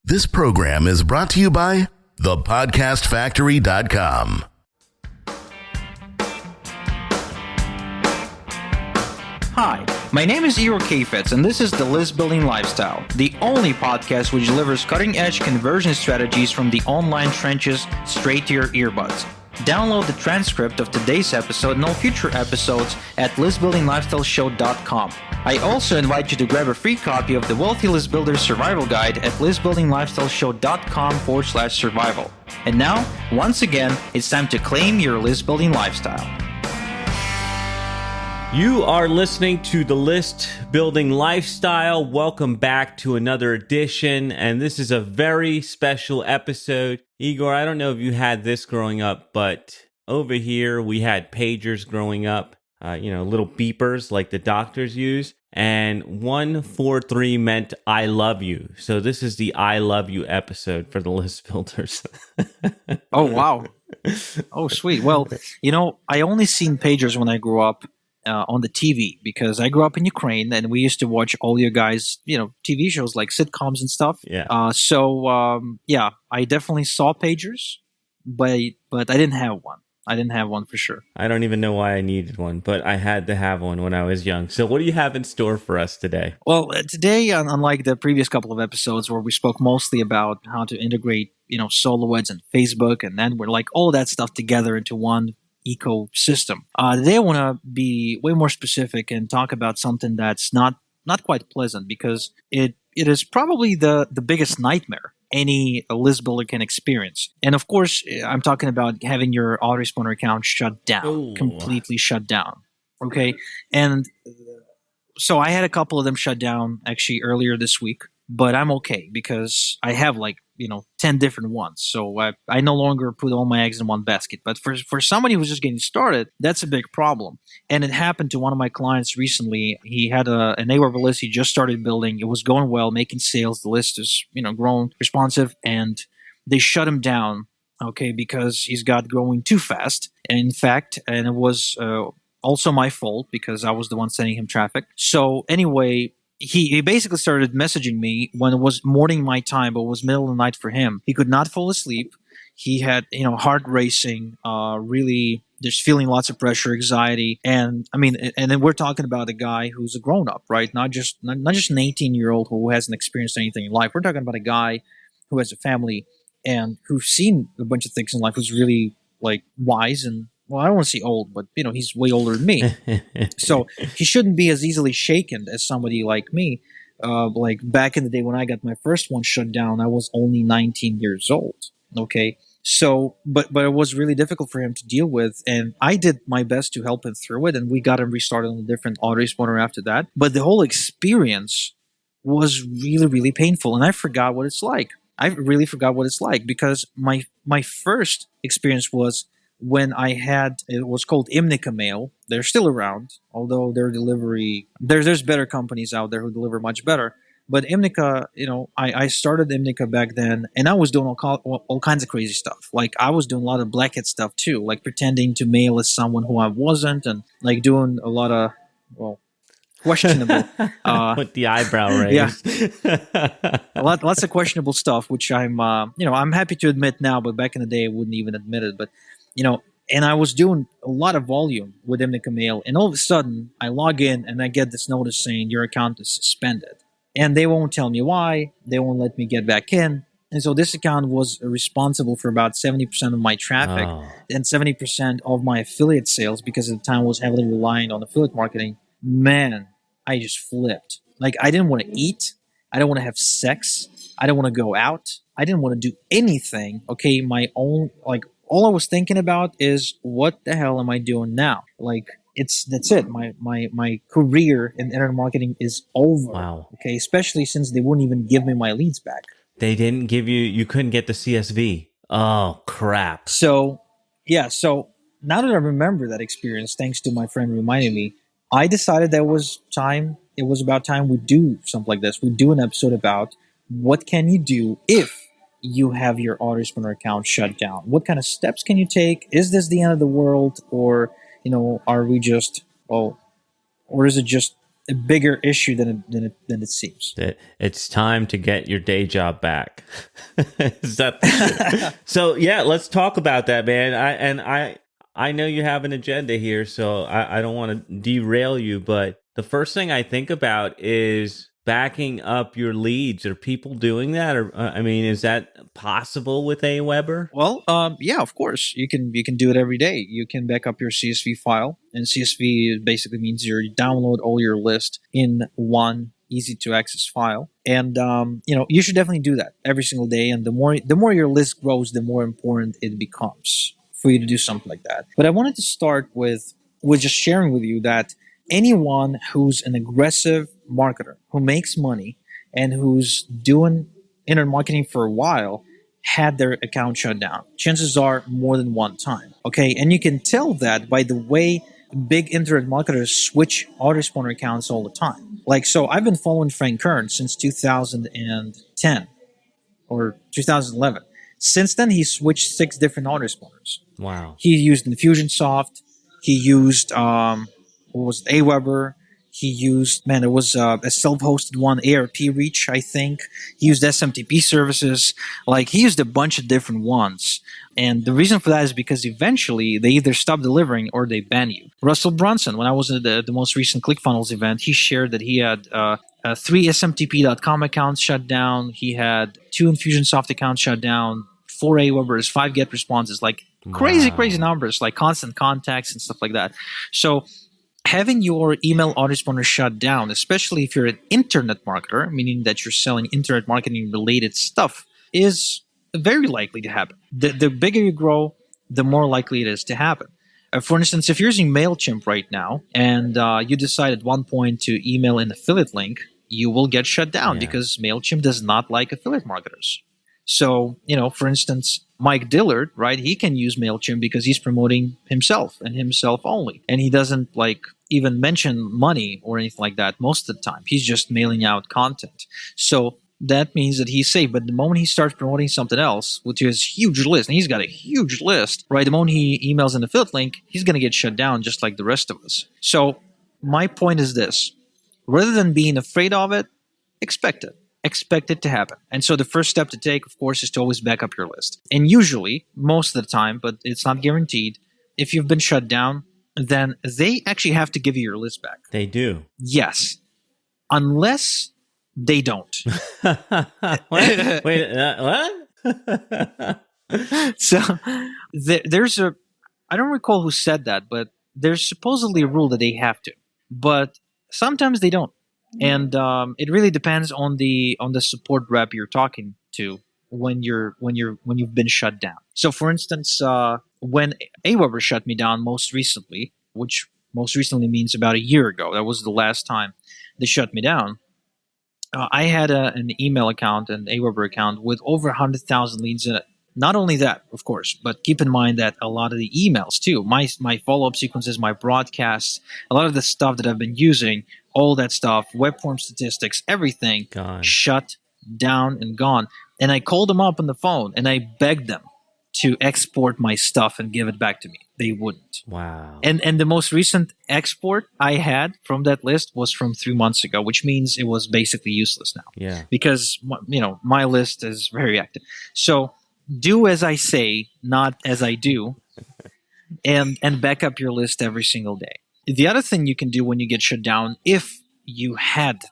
This program is brought to you by thepodcastfactory.com. Hi, my name is Igor Kheifets, and this is The List Building Lifestyle, the only podcast which delivers cutting-edge conversion strategies from the online trenches straight to your earbuds. Download the transcript of today's episode and all future episodes at listbuildinglifestyleshow.com. I also invite you to grab a free copy of the Wealthy List Builder Survival Guide at listbuildinglifestyleshow.com/survival. And now, once again, it's time to claim your list building lifestyle. You are listening to The List Building Lifestyle. Welcome back to another edition, and this is a very special episode. Igor, I don't know if you had this growing up, but over here we had pagers growing up, little beepers like the doctors use, and 143 meant I love you. So this is the I love you episode for the List Builders. Oh, wow. Oh, sweet. Well, I only seen pagers when I grew up. On the TV, because I grew up in Ukraine and we used to watch all your guys, TV shows like sitcoms and stuff. Yeah. I definitely saw pagers, but I didn't have one. I didn't have one for sure. I don't even know why I needed one, but I had to have one when I was young. So what do you have in store for us today? Well, today, unlike the previous couple of episodes where we spoke mostly about how to integrate, solo ads and Facebook, and then we're like all that stuff together into one ecosystem. Today I want to be way more specific and talk about something that's not quite pleasant, because it is probably the biggest nightmare any list builder can experience. And of course, I'm talking about having your Autoresponder account shut down, completely shut down. Okay. And so I had a couple of them shut down actually earlier this week, but I'm okay because I have 10 different ones. So I no longer put all my eggs in one basket. But for somebody who's just getting started, that's a big problem. And it happened to one of my clients recently. He had an Aweber list he just started building. It was going well, making sales. The list is, grown, responsive, and they shut him down, okay, because he's got growing too fast. And in fact, and it was also my fault because I was the one sending him traffic. So anyway, He basically started messaging me when it was morning my time, but it was middle of the night for him. He could not fall asleep. He had, heart racing, really just feeling lots of pressure, anxiety. And and then we're talking about a guy who's a grown up, right? Not just an 18-year-old who hasn't experienced anything in life. We're talking about a guy who has a family and who's seen a bunch of things in life, who's really wise and, well, I don't want to say old, but he's way older than me. So he shouldn't be as easily shaken as somebody like me. Back in the day when I got my first one shut down, I was only 19 years old. Okay. So, but it was really difficult for him to deal with. And I did my best to help him through it. And we got him restarted on a different autoresponder after that. But the whole experience was really, really painful. And I forgot what it's like. I really forgot what it's like because my first experience was when I had, it was called Imnica Mail. They're still around, although their delivery, there's better companies out there who deliver much better. But Imnica, I started Imnica back then, and I was doing all kinds of crazy stuff. I was doing a lot of blackhead stuff too, pretending to mail as someone who I wasn't, and doing a lot of, questionable. With the eyebrow raised. Yeah. Lots of questionable stuff, which I'm happy to admit now, but back in the day I wouldn't even admit it. But and I was doing a lot of volume with Imnica Mail, and all of a sudden I log in and I get this notice saying your account is suspended. And they won't tell me why, they won't let me get back in. And so this account was responsible for about 70% of my traffic and 70% of my affiliate sales, because at the time I was heavily reliant on affiliate marketing. Man, I just flipped. I didn't want to eat. I didn't want to have sex. I didn't want to go out. I didn't want to do anything. Okay, my own, all I was thinking about is what the hell am I doing now? That's it. My career in internet marketing is over. Wow. Okay, especially since they wouldn't even give me my leads back. They didn't give you couldn't get the CSV. Oh, crap. So now that I remember that experience, thanks to my friend reminding me, I decided that it was about time we do something like this. We do an episode about what can you do if you have your Autoresponder account shut down. What kind of steps can you take? Is this the end of the world, or are we just, or is it just a bigger issue than it seems. It's time to get your day job back. Is that so? Yeah, let's talk about that, man. I know you have an agenda here, so I don't want to derail you, but the first thing I think about is backing up your leads. Are people doing that? Or I mean, is that possible with Aweber? Well, yeah, of course. You can do it every day. You can back up your CSV file, and CSV basically means you download all your list in one easy to access file. And you should definitely do that every single day. And the more your list grows, the more important it becomes for you to do something like that. But I wanted to start with just sharing with you that anyone who's an aggressive marketer who makes money and who's doing internet marketing for a while had their account shut down. Chances are more than one time. Okay, and you can tell that by the way big internet marketers switch autoresponder accounts all the time. Like, so I've been following Frank Kern since 2010 or 2011. Since then, he switched 6 different autoresponders. Wow. He used Infusionsoft. He used Aweber. He used, it was a self-hosted one, ARP Reach, I think. He used SMTP services. Like, he used a bunch of different ones. And the reason for that is because eventually they either stop delivering or they ban you. Russell Brunson, when I was at the most recent ClickFunnels event, he shared that he had 3 SMTP.com accounts shut down. He had 2 Infusionsoft accounts shut down, 4 Awebers, 5 GetResponses, like crazy numbers, like constant contacts and stuff like that. So having your email autoresponder shut down, especially if you're an internet marketer, meaning that you're selling internet marketing related stuff, is very likely to happen. The bigger you grow, the more likely it is to happen. For instance, if you're using MailChimp right now and you decide at one point to email an affiliate link, you will get shut down because MailChimp does not like affiliate marketers. So, for instance, Mike Dillard, right, he can use MailChimp because he's promoting himself and himself only. And he doesn't even mention money or anything like that most of the time. He's just mailing out content. So that means that he's safe. But the moment he starts promoting something else, which is huge list, and he's got a huge list, right? The moment he emails an affiliate link, he's going to get shut down just like the rest of us. So my point is this. Rather than being afraid of it, expect it. Expect it to happen. And so the first step to take, of course, is to always back up your list. And usually, most of the time, but it's not guaranteed, if you've been shut down, then they actually have to give you your list back. They do. Yes. Unless they don't. What? Wait, what? So there's I don't recall who said that, but there's supposedly a rule that they have to. But sometimes they don't. And it really depends on the support rep you're talking to when you've been shut down. So, for instance, when Aweber shut me down most recently, which most recently means about a year ago, that was the last time they shut me down. I had an email account, an Aweber account, with over 100,000 leads in it. Not only that, of course, but keep in mind that a lot of the emails too, my follow-up sequences, my broadcasts, a lot of the stuff that I've been using, all that stuff, web form statistics, everything shut down and gone. And I called them up on the phone and I begged them to export my stuff and give it back to me. They wouldn't. Wow. And the most recent export I had from that list was from 3 months ago, which means it was basically useless now. Yeah. Because my list is very active. So do as I say, not as I do, and back up your list every single day. The other thing you can do when you get shut down, if you had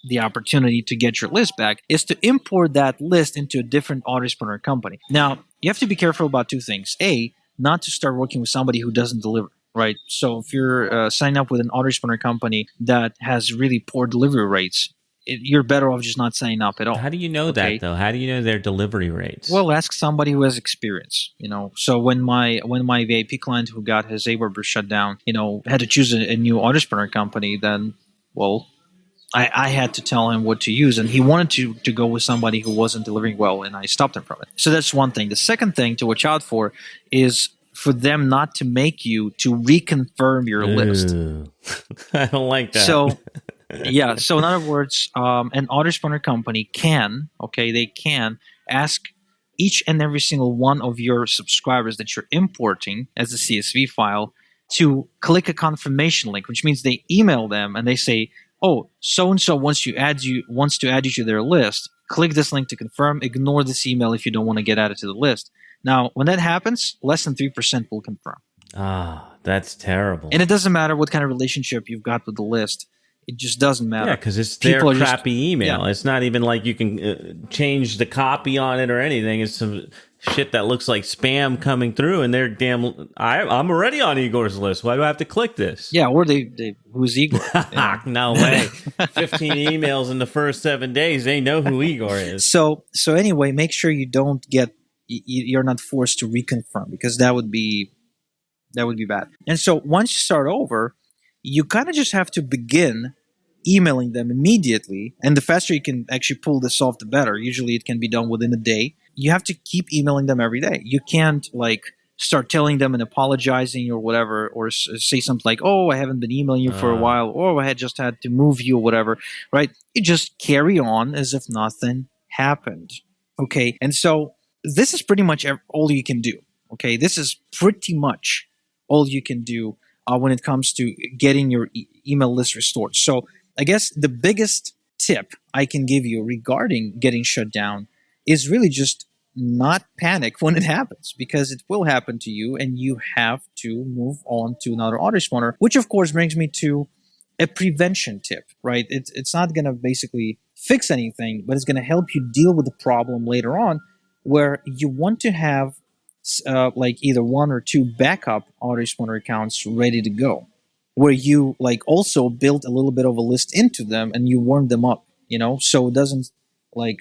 the opportunity to get your list back, is to import that list into a different autoresponder company. Now, you have to be careful about 2 things. A, not to start working with somebody who doesn't deliver, right? So if you're signing up with an autoresponder company that has really poor delivery rates, you're better off just not signing up at all. How do you know that, though? How do you know their delivery rates? Well, ask somebody who has experience. So when my VIP client who got his Aweber shut down, had to choose a new autoresponder company, then, well, I had to tell him what to use, and he wanted to go with somebody who wasn't delivering well, and I stopped him from it. So that's one thing. The second thing to watch out for is for them not to make you to reconfirm your list. I don't like that. So, yeah. So in other words, an autoresponder company can ask each and every single one of your subscribers that you're importing as a CSV file to click a confirmation link, which means they email them and they say, oh, so and so wants to add you to their list. Click this link to confirm. Ignore this email if you don't want to get added to the list. Now, when that happens, less than 3% will confirm. Ah, that's terrible. And it doesn't matter what kind of relationship you've got with the list. It just doesn't matter. Yeah, because it's their People are crappy email. Yeah. It's not even like you can change the copy on it or anything. It's some shit that looks like spam coming through, and they're I'm already on Igor's list. Why do I have to click this? Yeah, or who's Igor? No way. 15 emails in the first 7 days. They know who Igor is. So anyway, make sure you don't get you're not forced to reconfirm, because that would be bad. And so once you start over, you kind of just have to begin emailing them immediately. And the faster you can actually pull this off, the better. Usually it can be done within a day. You have to keep emailing them every day. You can't start telling them and apologizing or whatever, or say something like, oh, I haven't been emailing you for a while, or I just had to move you or whatever, right? You just carry on as if nothing happened. Okay. And so this is pretty much all you can do. Okay. This is pretty much all you can do when it comes to getting your email list restored. So I guess the biggest tip I can give you regarding getting shut down is really just not panic when it happens, because it will happen to you and you have to move on to another autoresponder, which of course brings me to a prevention tip, right? It's not going to basically fix anything, but it's going to help you deal with the problem later on, where you want to have either one or two backup autoresponder accounts ready to go, where you also build a little bit of a list into them and you warm them up, so it doesn't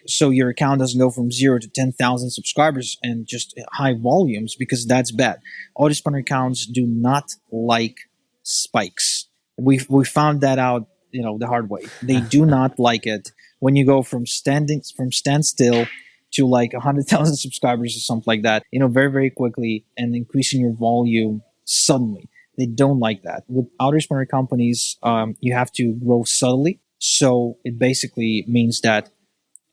so your account doesn't go from 0 to 10,000 subscribers and just high volumes, because that's bad. Autoresponder accounts do not like spikes. We found that out, the hard way. They do not like it when you go from standstill to 100,000 subscribers or something like that, very, very quickly, and increasing your volume suddenly. They don't like that. With autoresponder companies, you have to grow subtly. So it basically means that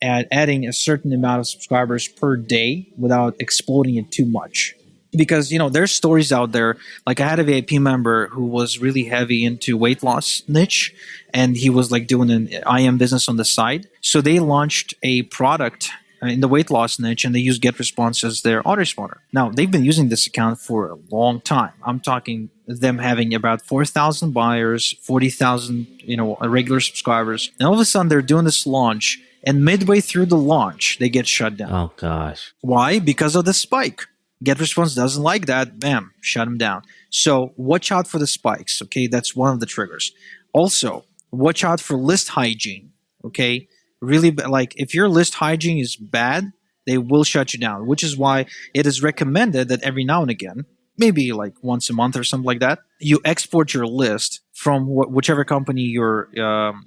adding a certain amount of subscribers per day without exploding it too much. Because, there's stories out there. I had a VIP member who was really heavy into weight loss niche, and he was doing an IM business on the side. So they launched a product in the weight loss niche, and they use GetResponse as their autoresponder. Now, they've been using this account for a long time. I'm talking them having about 4,000 buyers, 40,000, regular subscribers. And all of a sudden, they're doing this launch, and midway through the launch, they get shut down. Oh, gosh. Why? Because of the spike. GetResponse doesn't like that. Bam, shut them down. So watch out for the spikes, okay? That's one of the triggers. Also, watch out for list hygiene, okay? Really, if your list hygiene is bad, they will shut you down, which is why it is recommended that every now and again, maybe once a month or something like that, you export your list from whichever company you're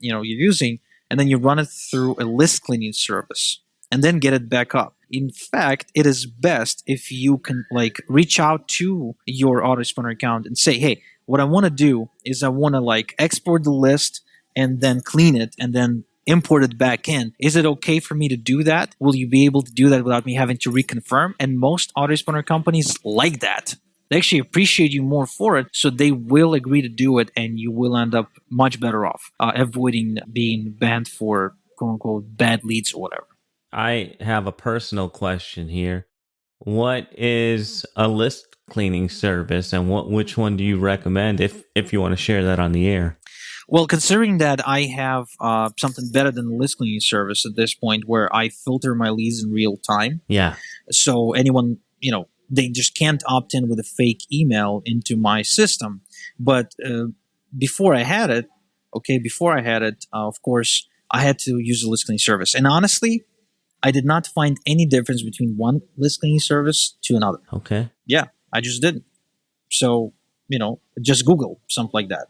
using, and then you run it through a list cleaning service and then get it back up. In fact, it is best if you can reach out to your autoresponder account and say, hey, what I want to do is I want to export the list and then clean it and then import it back in. Is it okay for me to do that? Will you be able to do that without me having to reconfirm? And most autoresponder companies like that. They actually appreciate you more for it, so they will agree to do it, and you will end up much better off, avoiding being banned for quote-unquote bad leads or whatever. I have a personal question here. What is a list cleaning service, and which one do you recommend if you want to share that on the air? Well, considering that I have something better than the list cleaning service at this point, where I filter my leads in real time. Yeah. So anyone, they just can't opt in with a fake email into my system. But before I had it, of course, I had to use the list cleaning service. And honestly, I did not find any difference between one list cleaning service to another. Okay. Yeah, I just didn't. So, just Google something like that,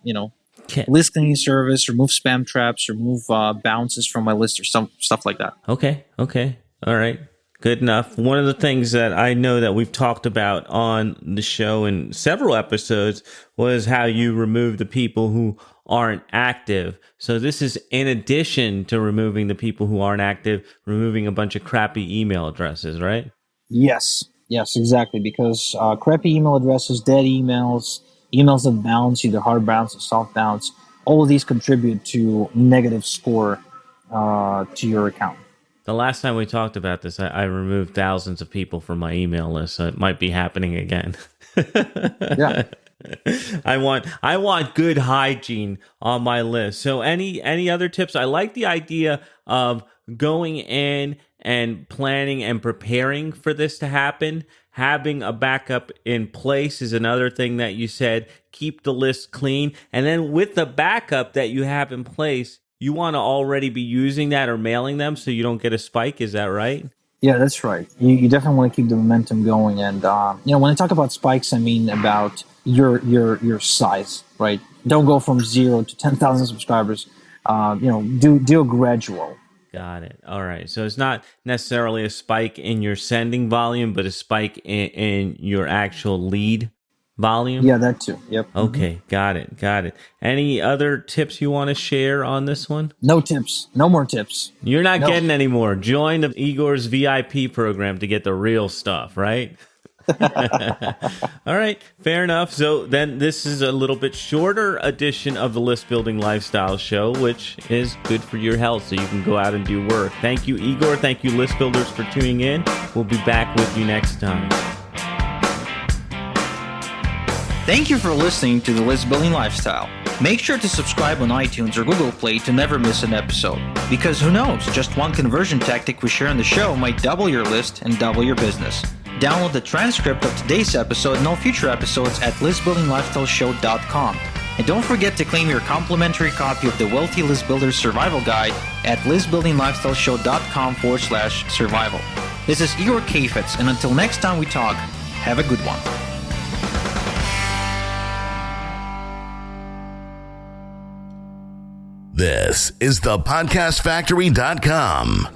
Okay. List cleaning service, remove spam traps, remove bounces from my list, or some stuff like that. Okay. All right. Good enough. One of the things that I know that we've talked about on the show in several episodes was how you remove the people who aren't active. So this is in addition to removing the people who aren't active, removing a bunch of crappy email addresses, right? Yes, exactly. Because crappy email addresses, dead emails that bounce, either hard bounce or soft bounce, all of these contribute to negative score to your account. The last time we talked about this, I removed thousands of people from my email list, so it might be happening again. Yeah. I want good hygiene on my list. So any other tips? I like the idea of going in and planning and preparing for this to happen. Having a backup in place is another thing that you said. Keep the list clean. And then with the backup that you have in place, you want to already be using that or mailing them so you don't get a spike. Is that right? Yeah, that's right. You definitely want to keep the momentum going. And, when I talk about spikes, I mean about your size, right? Don't go from 0 to 10,000 subscribers. Do a gradual. Got it. All right. So it's not necessarily a spike in your sending volume, but a spike in your actual lead volume? Yeah, that too. Yep. Okay. Got it. Any other tips you want to share on this one? No tips. No more tips. You're not getting any more. Join the Igor's VIP program to get the real stuff, right? All right, fair enough. So then this is a little bit shorter edition of the List Building Lifestyle Show, which is good for your health so you can go out and do work. Thank you, Igor. Thank you, List Builders, for tuning in. We'll be back with you next time. Thank you for listening to the List Building Lifestyle. Make sure to subscribe on iTunes or Google Play to never miss an episode. Because who knows, just one conversion tactic we share on the show might double your list and double your business. Download the transcript of today's episode and all future episodes at listbuildinglifestyleshow.com. And don't forget to claim your complimentary copy of the Wealthy List Builder Survival Guide at listbuildinglifestyleshow.com/survival. This is Igor Kheifets, and until next time we talk, have a good one. This is the podcastfactory.com.